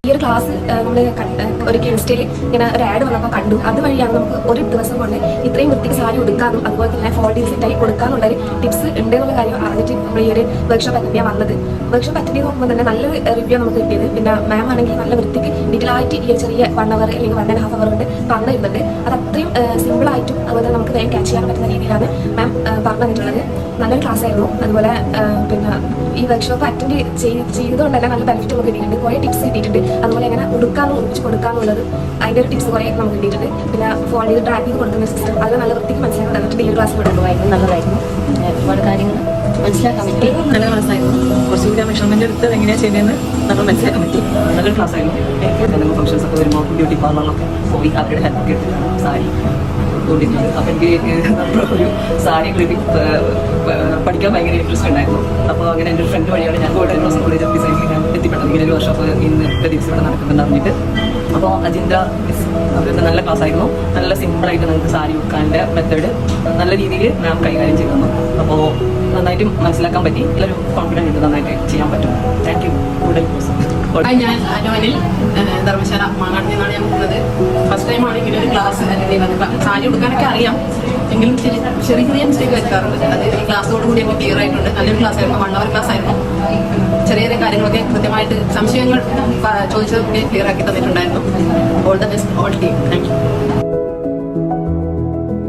ഈ ഒരു ക്ലാസ് നമ്മൾ ഒരു ഇൻസ്റ്റയിൽ ഇങ്ങനെ ഒരു ആഡ് വന്നപ്പോൾ കണ്ടു. അതുവഴിയാണ് നമുക്ക് ഒരു ദിവസം കൊണ്ട് ഇത്രയും വൃത്തിക്ക് സാരി ഉടുക്കാനും അതുപോലെ തന്നെ ഫോൾഡ് സെറ്റായി കൊടുക്കാന്നുള്ളൊരു ടിപ്സ് ഉണ്ട് എന്നുള്ള കാര്യം അറിഞ്ഞിട്ട് നമ്മൾ ഈ ഒരു വർക്ക്ഷോപ്പ് അറ്റൻഡ് ചെയ്യാൻ വന്നത്. വർക്ക്ഷോപ്പ് അറ്റൻഡ് ചെയ്ത് നോക്കുമ്പോൾ തന്നെ നല്ലൊരു റിവ്യൂ നമുക്ക് കിട്ടിയത്. പിന്നെ മാം ആണെങ്കിൽ നല്ല വൃത്തിക്ക് ഡീറ്റെയിൽ ആയിട്ട് ഈ ഒരു ചെറിയ 1 hour അല്ലെങ്കിൽ 1.5 hour കൊണ്ട് പറഞ്ഞു തരുന്നുണ്ട്. അത് അത്രയും സിമ്പിളായിട്ടും അതുപോലെ നമുക്ക് വേഗം ക്യാച്ച് ചെയ്യാൻ പറ്റുന്ന രീതിയിലാണ് മാം പറഞ്ഞു തന്നിട്ടുള്ളത്. നല്ലൊരു ക്ലാസ് ആയിരുന്നു. അതുപോലെ പിന്നെ ഈ വർക്ക്ഷോപ്പ് അറ്റൻഡ് ചെയ്തതുകൊണ്ട് തന്നെ നല്ല ബെനിഫിറ്റ് നമുക്ക് കിട്ടിയിട്ടുണ്ട്. കുറേ ടിപ്സ് കിട്ടിയിട്ടുണ്ട്. അതുപോലെ എങ്ങനെ ഉടുക്കാനും ഉടിച്ച് കൊടുക്കാന്നുള്ളത് അതിൻ്റെ ഒരു ടിപ്സ് കുറേ നമുക്ക് കിട്ടിയിട്ടുണ്ട്. പിന്നെ ഫോൺ ചെയ്ത് ട്രാക്ക് ചെയ്ത് കൊടുക്കുന്ന സിസ്റ്റം അത് നല്ല വൃത്തിക്ക് മനസ്സിലാക്കി തന്നിട്ടുണ്ട്. ഈ ക്ലാസ് കൊണ്ടുപോയിരുന്നു നല്ലതായിരുന്നു. ഒരുപാട് കാര്യങ്ങൾ മനസ്സിലാക്കാൻ പറ്റി. നല്ല ക്ലാസ്സായിരുന്നു. കുറച്ചുകൂടി മെഷർമെന്റ് എടുത്ത് എങ്ങനെയാണ് ചെയ്തതെന്ന് നമ്മൾ മനസ്സിലാക്കാൻ പറ്റി. നല്ലൊരു ക്ലാസ്സായിരുന്നു. എനിക്ക് എന്തെങ്കിലും ഫംഗ്ഷൻസ് ഒക്കെ വരുമ്പോൾ ബ്യൂട്ടി പാർലറിലൊക്കെ പോയി അവരുടെ ഹെൽപ്പ് ഒക്കെ എടുത്തിട്ടാണ് സാരി കൊണ്ടിരുന്നത്. അപ്പം എനിക്ക് ഒരു സാരി പഠിക്കാൻ ഭയങ്കര ഇൻട്രസ്റ്റ് ഉണ്ടായിരുന്നു. അപ്പോൾ അങ്ങനെ എൻ്റെ ഒരു ഫ്രണ്ട് വഴിയാണ് ഞാൻ കോട്ടയം ക്ലാസ് കോളേജ് ഓഫ് ഡിസൈനിൽ ഞാൻ എത്തിപ്പെട്ടത്. ഇങ്ങനെ ഒരു വർഷം ഇന്നത്തെ ദിവസം ഇവിടെ നടക്കുന്നുണ്ട് അറിഞ്ഞിട്ട്. അപ്പോൾ അജിന്ദ്ര മിസ് അവരുടെ നല്ല ക്ലാസ് ആയിരുന്നു. നല്ല സിമ്പിളായിട്ട് നമുക്ക് സാരി ഉടുക്കാൻ്റെ മെത്തേഡ് നല്ല രീതിയിൽ മാം കൈകാര്യം ചെയ്തു തന്നു. അപ്പോൾ നന്നായിട്ട് മനസ്സിലാക്കാൻ പറ്റി. നല്ലൊരു കോൺഫിഡൻറ്റ് ഉണ്ട് നന്നായിട്ട് ചെയ്യാൻ പറ്റും. Thank you. ഞാൻ അനുവനിൽ ധർമ്മശാല മാങ്ങാട്ടിൽ നിന്നാണ് ഞാൻ പോകുന്നത്. ഫസ്റ്റ് ടൈമാണ് ഇങ്ങനെ ഒരു ക്ലാസ് അറ്റൻഡ് ചെയ്യുന്നത്. സാരി ഉടുക്കാനൊക്കെ അറിയാം, എങ്കിലും ചെറിയ ചെറിയ മിസ്റ്റേക്ക് വരുത്താറുണ്ട്. അത് ഈ ക്ലാസ്സോട് കൂടി നമുക്ക് ക്ലിയർ ആയിട്ടുണ്ട്. നല്ലൊരു ക്ലാസ് ആയിരുന്നു. 1 hour ക്ലാസ് ആയിരുന്നു. ചെറിയ ചെറിയ കാര്യങ്ങളൊക്കെ കൃത്യമായിട്ട് സംശയങ്ങൾ ചോദിച്ചതൊക്കെ ക്ലിയർ ആക്കി തന്നിട്ടുണ്ടായിരുന്നു. All the best all team. Thank you.